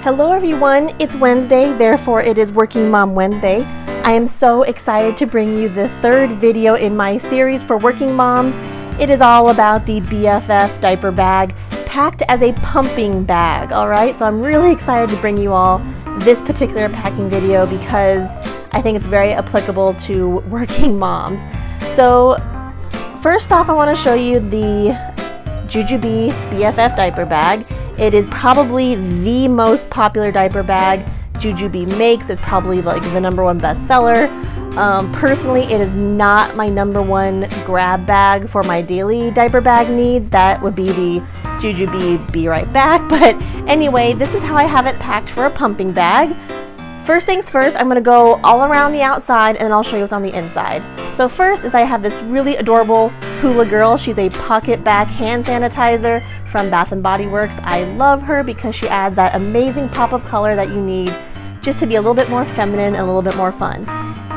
Hello everyone, it's Wednesday, therefore it is Working Mom Wednesday. I am so excited to bring you the third video in my series for working moms. It is all about the BFF diaper bag, packed as a pumping bag, alright? So I'm really excited to bring you all this particular packing video because I think it's very applicable to working moms. So first off, I want to show you the Ju-Ju-Be BFF diaper bag. It is probably the most popular diaper bag Ju-Ju-Be makes. It's probably like the #1 bestseller. Personally, it is not my #1 grab bag for my daily diaper bag needs. That would be the Ju-Ju-Be Be Right Back. But anyway, this is how I have it packed for a pumping bag. First things first, I'm going to go all around the outside and I'll show you what's on the inside. So first is I have this really adorable hula girl. She's a pocket back hand sanitizer from Bath & Body Works. I love her because she adds that amazing pop of color that you need just to be a little bit more feminine and a little bit more fun.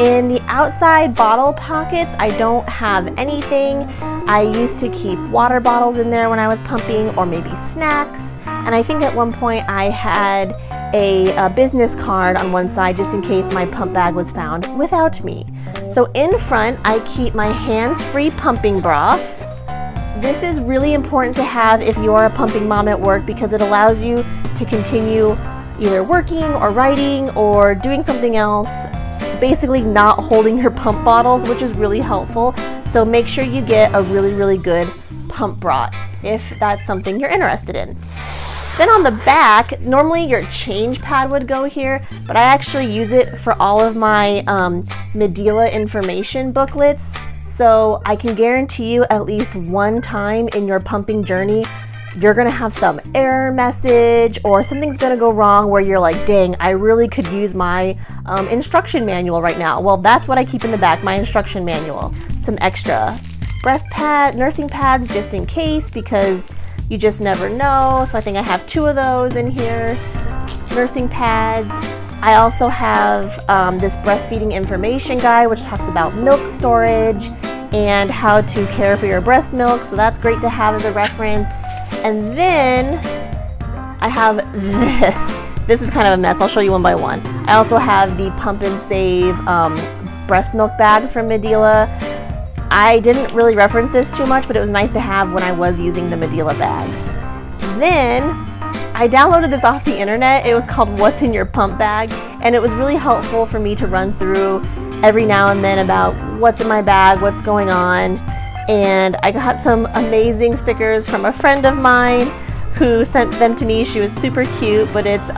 In the outside bottle pockets, I don't have anything. I used to keep water bottles in there when I was pumping, or maybe snacks. And I think at one point I had a business card on one side just in case my pump bag was found without me. So in front, I keep my hands-free pumping bra. This is really important to have if you are a pumping mom at work because it allows you to continue either working or writing or doing something else, basically not holding your pump bottles, which is really helpful. So make sure you get a really good pump bra if that's something you're interested in. Then on the back, normally your change pad would go here, but I actually use it for all of my Medulla information booklets. So I can guarantee you at least one time in your pumping journey, you're gonna have some error message or something's gonna go wrong where you're like, dang, I really could use my instruction manual right now. Well, that's what I keep in the back, my instruction manual. Some extra breast pad, nursing pads just in case because you just never know. So I think I have 2 of those in here, nursing pads. I also have this breastfeeding information guide which talks about milk storage and how to care for your breast milk. So that's great to have as a reference. And then I have this. This is kind of a mess. I'll show you one by one. I also have the Pump and Save breast milk bags from Medulla. I didn't really reference this too much, but it was nice to have when I was using the Medulla bags. Then I downloaded this off the internet. It was called What's in Your Pump Bag, and it was really helpful for me to run through every now and then about what's in my bag, what's going on. And I got some amazing stickers from a friend of mine who sent them to me. She was super cute, but it's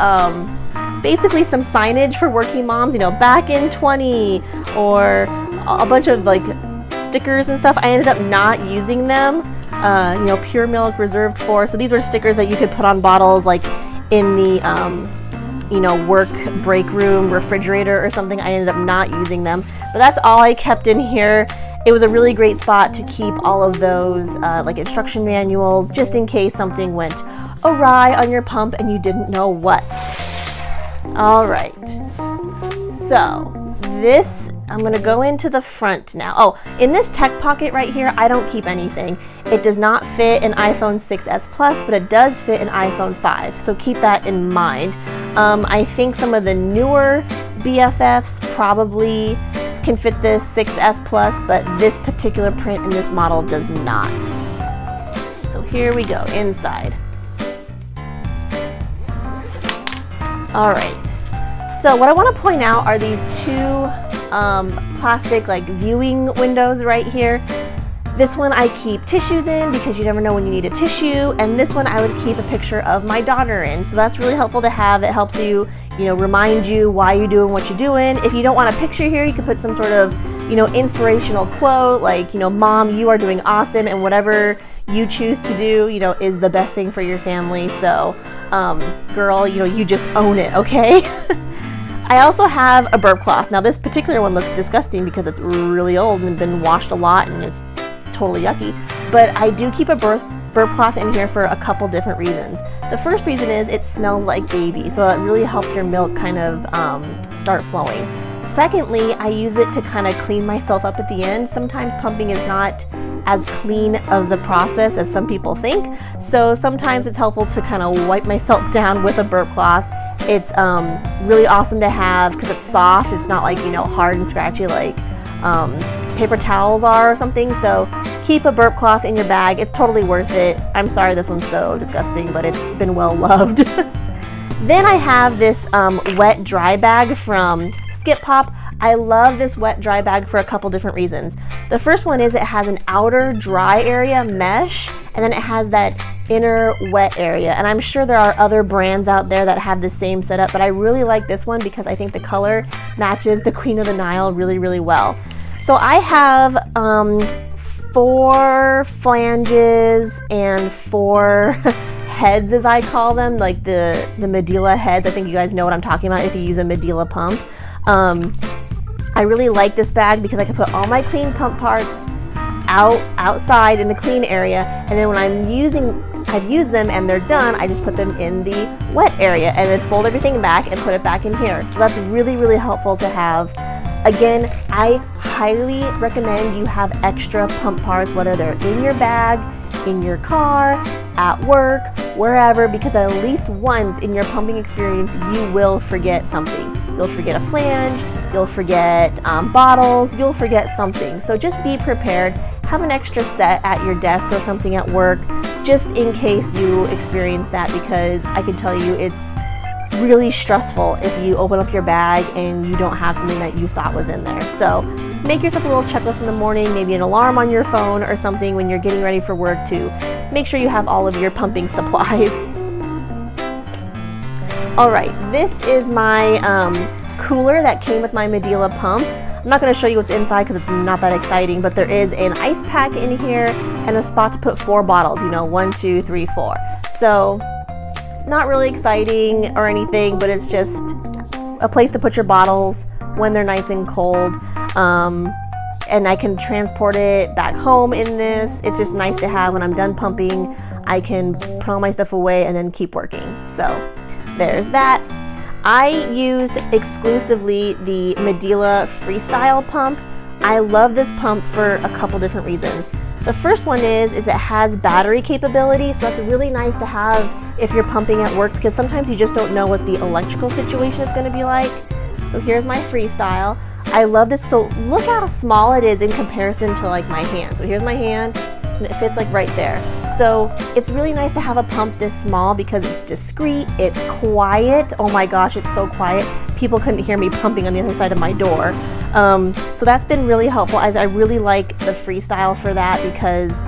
basically some signage for working moms, you know, back in 20, or a bunch of like stickers and stuff. I ended up not using them. You know, pure milk reserved for. So these were stickers that you could put on bottles like in the you know, work break room refrigerator or something. I ended up not using them, but that's all I kept in here. It was a really great spot to keep all of those like instruction manuals just in case something went awry on your pump and you didn't know what. All right, so this, I'm gonna go into the front now. Oh, in this tech pocket right here, I don't keep anything. It does not fit an iPhone 6s Plus, but it does fit an iPhone 5, so keep that in mind. I think some of the newer BFFs probably can fit this 6s Plus, but this particular print in this model does not. So here we go, inside. All right, so what I want to point out are these 2 plastic like viewing windows right here. This one I keep tissues in because you never know when you need a tissue, and this one I would keep a picture of my daughter in. So that's really helpful to have. It helps you, you know, remind you why you're doing what you're doing. If you don't want a picture here, you could put some sort of, you know, inspirational quote like, you know, Mom, you are doing awesome, and whatever you choose to do, you know, is the best thing for your family. So, girl, you know, you just own it, okay? I also have a burp cloth. Now this particular one looks disgusting because it's really old and been washed a lot and it's totally yucky, but I do keep a burp cloth in here for a couple different reasons. The first reason is it smells like baby, so it really helps your milk kind of start flowing. Secondly, I use it to kind of clean myself up at the end. Sometimes pumping is not as clean as a process as some people think, so sometimes it's helpful to kind of wipe myself down with a burp cloth It's really awesome to have because it's soft. It's not like, you know, hard and scratchy like paper towels are or something. So keep a burp cloth in your bag. It's totally worth it. I'm sorry this one's so disgusting, but it's been well loved. Then I have this wet dry bag from Skip Pop. I love this wet dry bag for a couple different reasons. The first one is it has an outer dry area mesh, and then it has that inner wet area. And I'm sure there are other brands out there that have the same setup, but I really like this one because I think the color matches the Queen of the Nile really, really well. So I have 4 flanges and 4 heads, as I call them, like the Medulla heads. I think you guys know what I'm talking about if you use a Medulla pump. I really like this bag because I can put all my clean pump parts outside in the clean area, and then when I've used them and they're done, I just put them in the wet area and then fold everything back and put it back in here. So that's really, really helpful to have. Again, I highly recommend you have extra pump parts, whether they're in your bag, in your car, at work, wherever, because at least once in your pumping experience, you will forget something. You'll forget a flange, you'll forget bottles, you'll forget something. So just be prepared. Have an extra set at your desk or something at work, just in case you experience that, because I can tell you it's really stressful if you open up your bag and you don't have something that you thought was in there. So make yourself a little checklist in the morning, maybe an alarm on your phone or something when you're getting ready for work to make sure you have all of your pumping supplies. All right, this is my cooler that came with my Medulla pump. I'm not going to show you what's inside because it's not that exciting, but there is an ice pack in here and a spot to put 4 bottles, you know, 1, 2, 3, 4. So not really exciting or anything, but it's just a place to put your bottles when they're nice and cold. And I can transport it back home in this. It's just nice to have when I'm done pumping. I can put all my stuff away and then keep working. So there's that. I used exclusively the Medela Freestyle pump. I love this pump for a couple different reasons. The first one is it has battery capability, so it's really nice to have if you're pumping at work, because sometimes you just don't know what the electrical situation is going to be like. So here's my Freestyle. I love this. So look how small it is in comparison to like my hand. So here's my hand, and it fits like right there. So it's really nice to have a pump this small because it's discreet, it's quiet. Oh my gosh, it's so quiet. People couldn't hear me pumping on the other side of my door. So that's been really helpful, as I really like the Freestyle for that because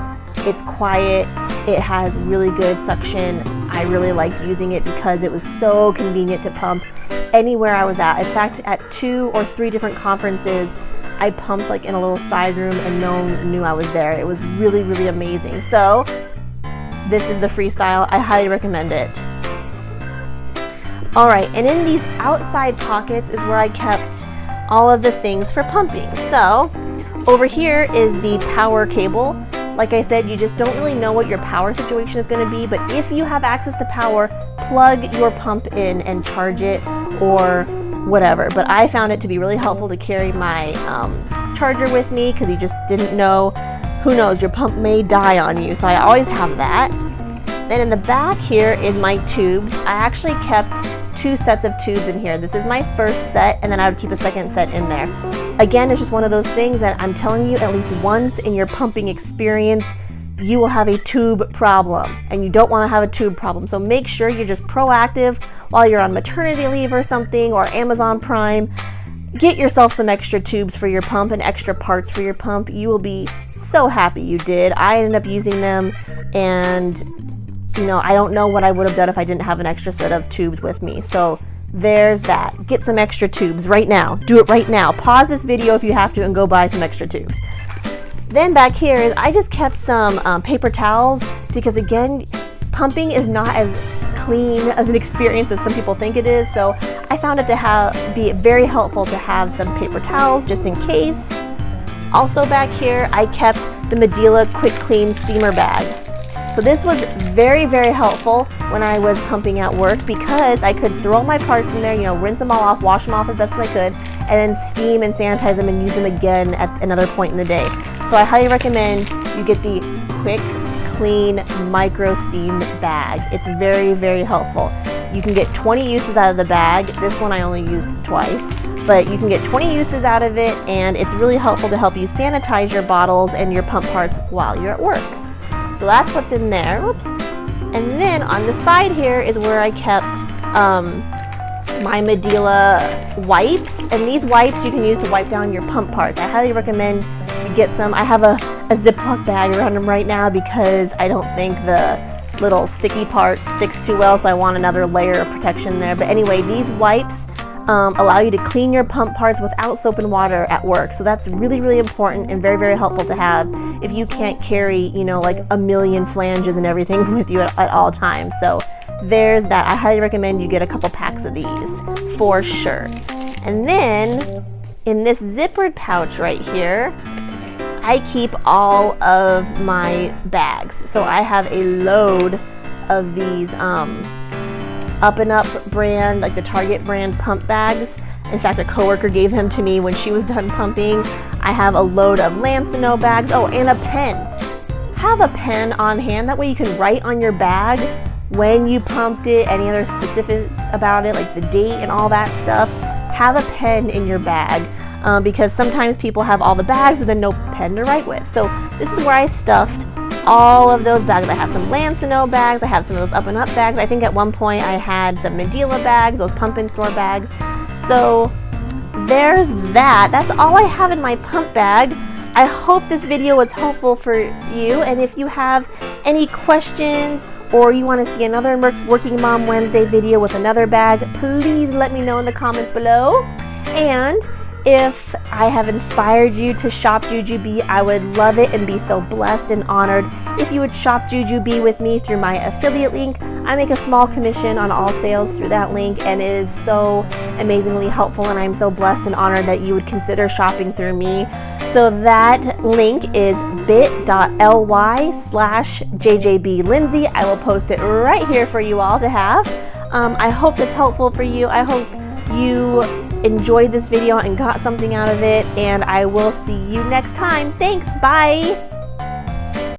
it's quiet, it has really good suction. I really liked using it because it was so convenient to pump anywhere I was at. In fact, at 2 or 3 different conferences, I pumped like in a little side room and no one knew I was there. It was really, really amazing. So this is the Freestyle. I highly recommend it. All right, and in these outside pockets is where I kept all of the things for pumping. So over here is the power cable. Like I said, you just don't really know what your power situation is going to be, but if you have access to power, plug your pump in and charge it or whatever. But I found it to be really helpful to carry my charger with me because you just didn't know, who knows, your pump may die on you. So I always have that. Then in the back here is my tubes. I actually kept 2 sets of tubes in here. This is my first set, and then I would keep a second set in there. Again, it's just one of those things that I'm telling you, at least once in your pumping experience, you will have a tube problem, and you don't want to have a tube problem. So make sure you're just proactive while you're on maternity leave or something, or Amazon Prime. Get yourself some extra tubes for your pump and extra parts for your pump. You will be so happy you did. I ended up using them, and you know, I don't know what I would have done if I didn't have an extra set of tubes with me. So there's that. Get some extra tubes right now. Do it right now. Pause this video if you have to and go buy some extra tubes. Then back here is I just kept some paper towels because, again, pumping is not as clean as an experience as some people think it is. So I found it to be very helpful to have some paper towels just in case. Also back here, I kept the Medulla Quick Clean Steamer Bag. So this was very, very helpful when I was pumping at work because I could throw all my parts in there, you know, rinse them all off, wash them off as best as I could, and then steam and sanitize them and use them again at another point in the day. So I highly recommend you get the Quick clean micro steam bag. It's very, very helpful. You can get 20 uses out of the bag. This one I only used twice, but you can get 20 uses out of it, and it's really helpful to help you sanitize your bottles and your pump parts while you're at work. So that's what's in there. Whoops. And then on the side here is where I kept my Medulla wipes, and these wipes you can use to wipe down your pump parts. I highly recommend you get some. I have a Ziploc bag around them right now because I don't think the little sticky part sticks too well, so I want another layer of protection there. But anyway, these wipes allow you to clean your pump parts without soap and water at work. So that's really, really important and very, very helpful to have if you can't carry, you know, like a million flanges and everything with you at all times. So there's that. I highly recommend you get a couple packs of these for sure. And then in this zippered pouch right here, I keep all of my bags. So I have a load of these Up and Up brand, like the Target brand pump bags. In fact, a coworker gave them to me when she was done pumping. I have a load of Lancino bags. Oh, and a pen. Have a pen on hand. That way you can write on your bag when you pumped it, any other specifics about it, like the date and all that stuff. Have a pen in your bag because sometimes people have all the bags but then no pen to write with. So this is where I stuffed all of those bags. I have some Lancino bags, I have some of those Up and Up bags. I think at one point I had some Medulla bags, those pump in store bags. So there's that. That's all I have in my pump bag. I hope this video was helpful for you, and if you have any questions or you want to see another Working Mom Wednesday video with another bag, please let me know in the comments below. And if I have inspired you to shop Ju-Ju-Be, I would love it and be so blessed and honored if you would shop Ju-Ju-Be with me through my affiliate link. I make a small commission on all sales through that link, and it is so amazingly helpful, and I'm so blessed and honored that you would consider shopping through me. So that link is bit.ly/JJBLindsay. I will post it right here for you all to have. I hope it's helpful for you. I hope you enjoyed this video and got something out of it, and I will see you next time. Thanks, bye!